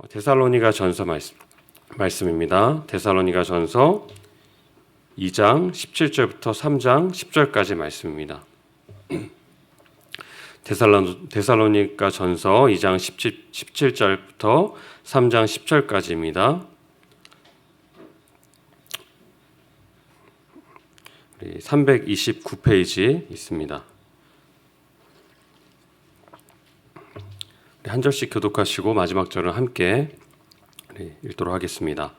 데살로니가 전서 말씀입니다. 데살로니가 전서 2장 17절부터 3장 10절까지 말씀입니다. 데살로니가 전서 2장 17절부터 3장 10절까지입니다. 329페이지 있습니다. 한 절씩 교독하시고 마지막 절은 함께 읽도록 하겠습니다.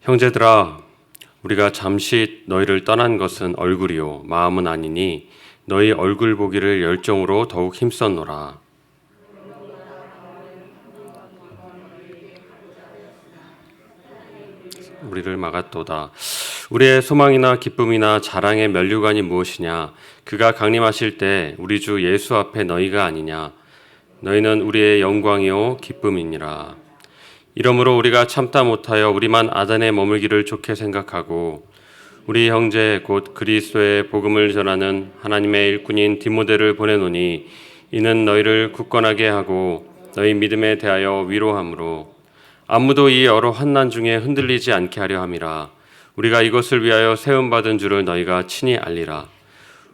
형제들아, 우리가 잠시 너희를 떠난 것은 얼굴이요 마음은 아니니 너희 얼굴 보기를 열정으로 더욱 힘썼노라. 우리를 막았도다. 우리의 소망이나 기쁨이나 자랑의 면류관이 무엇이냐? 그가 강림하실 때 우리 주 예수 앞에 너희가 아니냐? 너희는 우리의 영광이요 기쁨이니라. 이러므로 우리가 참다 못하여 우리만 아단에 머물기를 좋게 생각하고 우리 형제 곧 그리스도의 복음을 전하는 하나님의 일꾼인 디모데를 보내노니 이는 너희를 굳건하게 하고 너희 믿음에 대하여 위로함으로 아무도 이 여러 환난 중에 흔들리지 않게 하려 함이라. 우리가 이것을 위하여 세움받은 줄을 너희가 친히 알리라.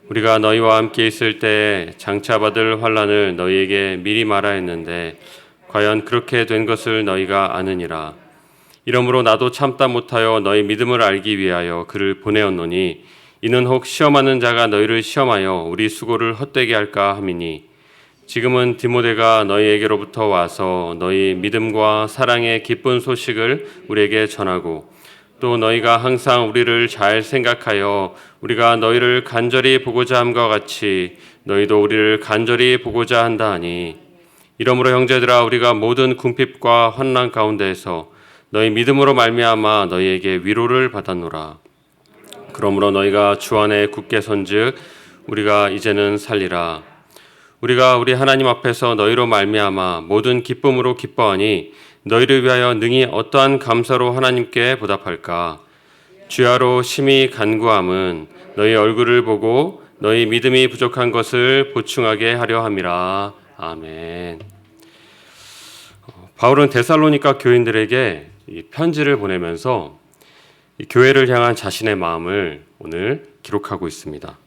우리가 너희와 함께 있을 때에 장차 받을 환난을 너희에게 미리 말하였는데 과연 그렇게 된 것을 너희가 아느니라. 이러므로 나도 참다 못하여 너희 믿음을 알기 위하여 그를 보내었노니 이는 혹 시험하는 자가 너희를 시험하여 우리 수고를 헛되게 할까 함이니 지금은 디모데가 너희에게로부터 와서 너희 믿음과 사랑의 기쁜 소식을 우리에게 전하고 또 너희가 항상 우리를 잘 생각하여 우리가 너희를 간절히 보고자 함과 같이 너희도 우리를 간절히 보고자 한다 하니 이러므로 형제들아 우리가 모든 궁핍과 환난 가운데에서 너희 믿음으로 말미암아 너희에게 위로를 받았노라. 그러므로 너희가 주 안에 굳게 선즉 우리가 이제는 살리라. 우리가 우리 하나님 앞에서 너희로 말미암아 모든 기쁨으로 기뻐하니 너희를 위하여 능히 어떠한 감사로 하나님께 보답할까? 주야로 심히 간구함은 너희 얼굴을 보고 너희 믿음이 부족한 것을 보충하게 하려 함이라. 아멘. 바울은 데살로니가 교인들에게 이 편지를 보내면서 이 교회를 향한 자신의 마음을 오늘 기록하고 있습니다.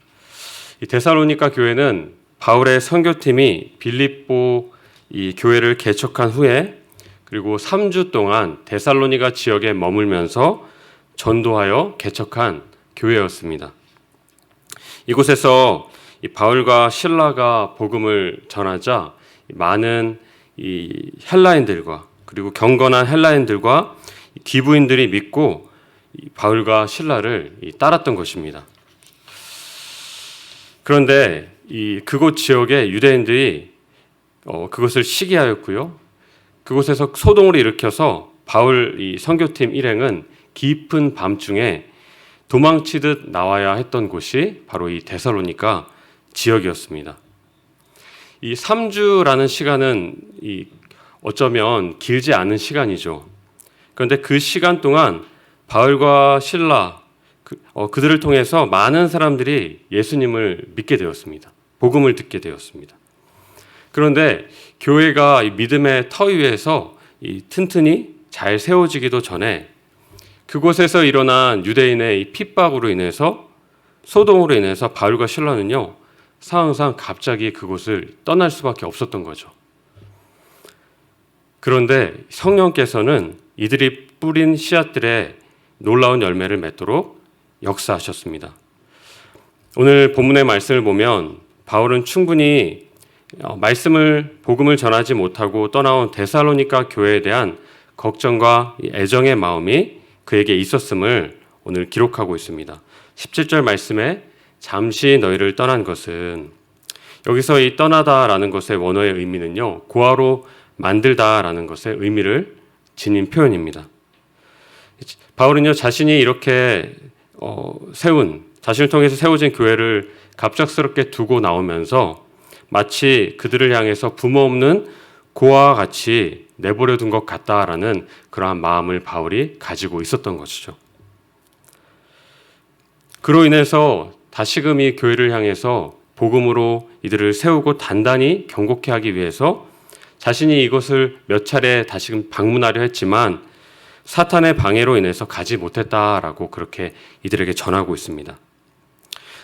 이 데살로니가 교회는 바울의 선교팀이 빌립보 이 교회를 개척한 후에 그리고 3주 동안 데살로니가 지역에 머물면서 전도하여 개척한 교회였습니다. 이곳에서 이 바울과 실라가 복음을 전하자 많은 이 헬라인들과 그리고 경건한 헬라인들과 기부인들이 믿고 바울과 실라를 따랐던 것입니다. 그런데 그곳 지역의 유대인들이 그것을 시기하였고요. 그곳에서 소동을 일으켜서 바울 이 선교팀 일행은 깊은 밤중에 도망치듯 나와야 했던 곳이 바로 이 데살로니가 지역이었습니다. 이 3주라는 시간은 어쩌면 길지 않은 시간이죠. 그런데 그 시간 동안 바울과 실라 그들을 통해서 많은 사람들이 예수님을 믿게 되었습니다. 복음을 듣게 되었습니다. 그런데 교회가 이 믿음의 터 위에서 튼튼히 잘 세워지기도 전에 그곳에서 일어난 유대인의 이 핍박으로 인해서 소동으로 인해서 바울과 실라는요 상황상 갑자기 그곳을 떠날 수밖에 없었던 거죠. 그런데 성령께서는 이들이 뿌린 씨앗들의 놀라운 열매를 맺도록 역사하셨습니다. 오늘 본문의 말씀을 보면 바울은 충분히 복음을 전하지 못하고 떠나온 데살로니가 교회에 대한 걱정과 애정의 마음이 그에게 있었음을 오늘 기록하고 있습니다. 17절 말씀에 잠시 너희를 떠난 것은 여기서 이 떠나다라는 것의 원어의 의미는요 고아로 만들다라는 것의 의미를 지닌 표현입니다. 바울은요 자신이 이렇게 자신을 통해서 세워진 교회를 갑작스럽게 두고 나오면서 마치 그들을 향해서 부모 없는 고아와 같이 내버려 둔 것 같다라는 그러한 마음을 바울이 가지고 있었던 것이죠. 그로 인해서 다시금 이 교회를 향해서 복음으로 이들을 세우고 단단히 경고케 하기 위해서 자신이 이곳을 몇 차례 다시금 방문하려 했지만 사탄의 방해로 인해서 가지 못했다라고 그렇게 이들에게 전하고 있습니다.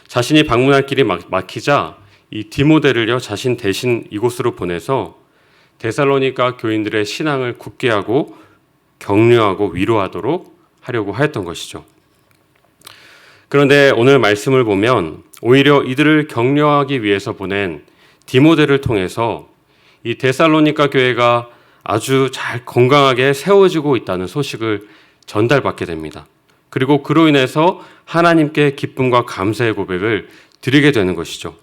자신이 방문할 길이 막히자 이 디모데를요 자신 대신 이곳으로 보내서 데살로니가 교인들의 신앙을 굳게 하고 격려하고 위로하도록 하려고 하였던 것이죠. 그런데 오늘 말씀을 보면 오히려 이들을 격려하기 위해서 보낸 디모데를 통해서 이 데살로니가 교회가 아주 잘 건강하게 세워지고 있다는 소식을 전달받게 됩니다. 그리고 그로 인해서 하나님께 기쁨과 감사의 고백을 드리게 되는 것이죠.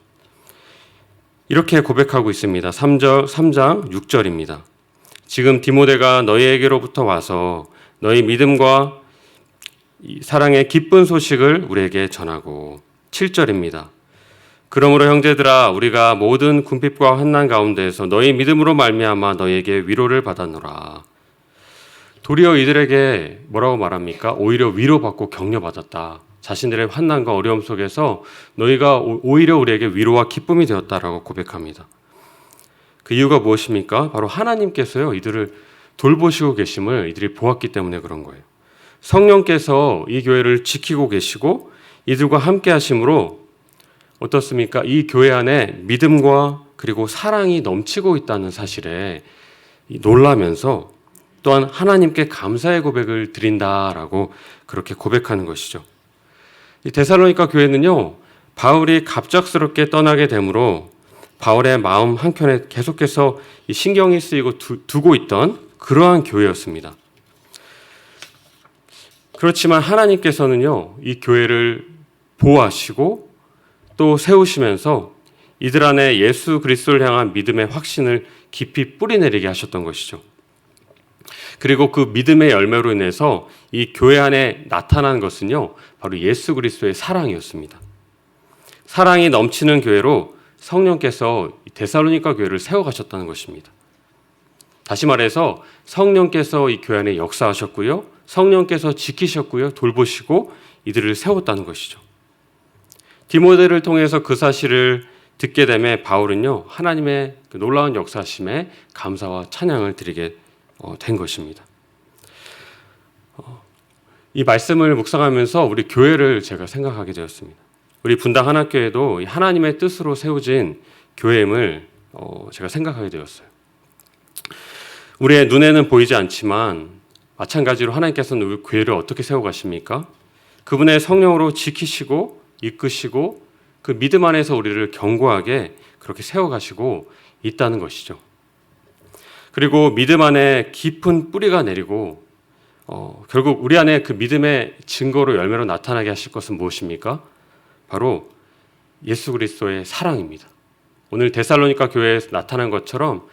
이렇게 고백하고 있습니다. 3장 6절입니다. 지금 디모데가 너희에게로부터 와서 너희 믿음과 사랑의 기쁜 소식을 우리에게 전하고 7절입니다. 그러므로 형제들아 우리가 모든 궁핍과 환난 가운데에서 너희 믿음으로 말미암아 너희에게 위로를 받았노라. 도리어 이들에게 뭐라고 말합니까? 오히려 위로받고 격려받았다. 자신들의 환난과 어려움 속에서 너희가 오히려 우리에게 위로와 기쁨이 되었다라고 고백합니다. 그 이유가 무엇입니까? 바로 하나님께서요 이들을 돌보시고 계심을 이들이 보았기 때문에 그런 거예요. 성령께서 이 교회를 지키고 계시고 이들과 함께 하심으로 어떻습니까? 이 교회 안에 믿음과 그리고 사랑이 넘치고 있다는 사실에 놀라면서 또한 하나님께 감사의 고백을 드린다라고 그렇게 고백하는 것이죠. 이 데살로니가 교회는요 바울이 갑작스럽게 떠나게 되므로 바울의 마음 한켠에 계속해서 신경이 쓰이고 두고 있던 그러한 교회였습니다. 그렇지만 하나님께서는요 이 교회를 보호하시고 또 세우시면서 이들 안에 예수 그리스도를 향한 믿음의 확신을 깊이 뿌리내리게 하셨던 것이죠. 그리고 그 믿음의 열매로 인해서 이 교회 안에 나타난 것은요 바로 예수 그리스도의 사랑이었습니다. 사랑이 넘치는 교회로 성령께서 데살로니가 교회를 세워가셨다는 것입니다. 다시 말해서 성령께서 이 교회 안에 역사하셨고요, 성령께서 지키셨고요, 돌보시고 이들을 세웠다는 것이죠. 디모데를 통해서 그 사실을 듣게 되매 바울은요 하나님의 그 놀라운 역사심에 감사와 찬양을 드리게 된 것입니다. 이 말씀을 묵상하면서 우리 교회를 제가 생각하게 되었습니다. 우리 분당 하나교회도 하나님의 뜻으로 세워진 교회임을 제가 생각하게 되었어요. 우리의 눈에는 보이지 않지만 마찬가지로 하나님께서는 우리 교회를 어떻게 세워가십니까? 그분의 성령으로 지키시고 이끄시고 그 믿음 안에서 우리를 견고하게 그렇게 세워가시고 있다는 것이죠. 그리고 믿음 안에 깊은 뿌리가 내리고 결국 우리 안에 그 믿음의 증거로 열매로 나타나게 하실 것은 무엇입니까? 바로 예수 그리스도의 사랑입니다. 오늘 데살로니가 교회에 나타난 것처럼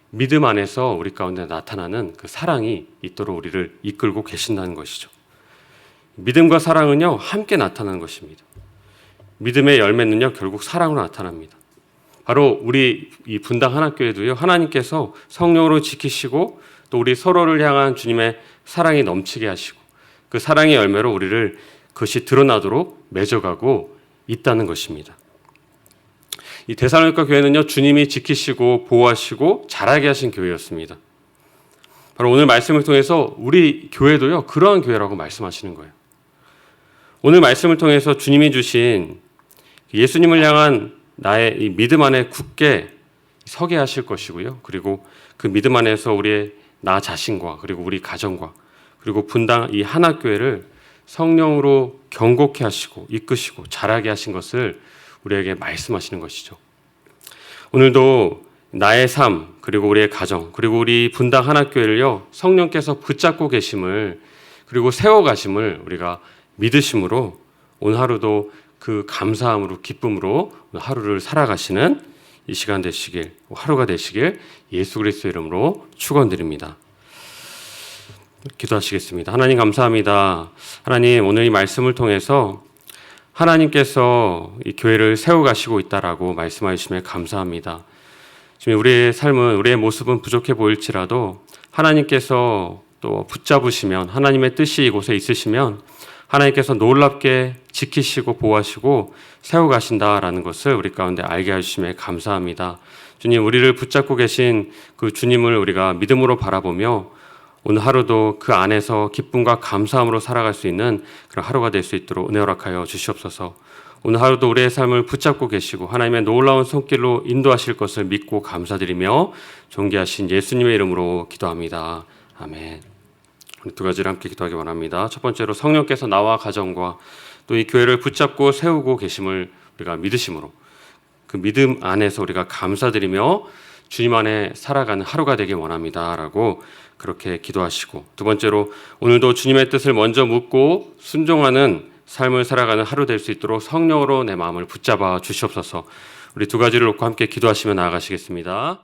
믿음 안에서 우리 가운데 나타나는 그 사랑이 있도록 우리를 이끌고 계신다는 것이죠. 믿음과 사랑은요 함께 나타나는 것입니다. 믿음의 열매는요 결국 사랑으로 나타납니다. 바로 우리 이 분당 하나교회도요 하나님께서 성령으로 지키시고 또 우리 서로를 향한 주님의 사랑이 넘치게 하시고 그 사랑의 열매로 우리를 그것이 드러나도록 맺어가고 있다는 것입니다. 이 데살로니가 교회는요 주님이 지키시고 보호하시고 자라게 하신 교회였습니다. 바로 오늘 말씀을 통해서 우리 교회도요 그러한 교회라고 말씀하시는 거예요. 오늘 말씀을 통해서 주님이 주신 예수님을 향한 나의 이 믿음 안에 굳게 서게 하실 것이고요. 그리고 그 믿음 안에서 우리의 나 자신과 그리고 우리 가정과 그리고 분당 이 하나교회를 성령으로 견고케 하시고 이끄시고 자라게 하신 것을 우리에게 말씀하시는 것이죠. 오늘도 나의 삶 그리고 우리의 가정 그리고 우리 분당 하나교회를요 성령께서 붙잡고 계심을 그리고 세워가심을 우리가 믿으심으로 오늘 하루도 그 감사함으로 기쁨으로 하루를 살아가시는 이 시간 되시길 하루가 되시길 예수 그리스도 이름으로 축원드립니다. 기도하시겠습니다. 하나님 감사합니다. 하나님 오늘 이 말씀을 통해서 하나님께서 이 교회를 세워가시고 있다라고 말씀하시면 감사합니다. 지금 우리의 삶은 우리의 모습은 부족해 보일지라도 하나님께서 또 붙잡으시면 하나님의 뜻이 이곳에 있으시면 하나님께서 놀랍게 지키시고 보호하시고 세워가신다라는 것을 우리 가운데 알게 해주심에 감사합니다. 주님, 우리를 붙잡고 계신 그 주님을 우리가 믿음으로 바라보며 오늘 하루도 그 안에서 기쁨과 감사함으로 살아갈 수 있는 그런 하루가 될 수 있도록 은혜 허락하여 주시옵소서. 오늘 하루도 우리의 삶을 붙잡고 계시고 하나님의 놀라운 손길로 인도하실 것을 믿고 감사드리며 존귀하신 예수님의 이름으로 기도합니다. 아멘. 우리 두 가지를 함께 기도하기 원합니다. 첫 번째로 성령께서 나와 가정과 또 이 교회를 붙잡고 세우고 계심을 우리가 믿으심으로 그 믿음 안에서 우리가 감사드리며 주님 안에 살아가는 하루가 되길 원합니다라고 그렇게 기도하시고, 두 번째로 오늘도 주님의 뜻을 먼저 묻고 순종하는 삶을 살아가는 하루 될 수 있도록 성령으로 내 마음을 붙잡아 주시옵소서. 우리 두 가지를 놓고 함께 기도하시며 나아가시겠습니다.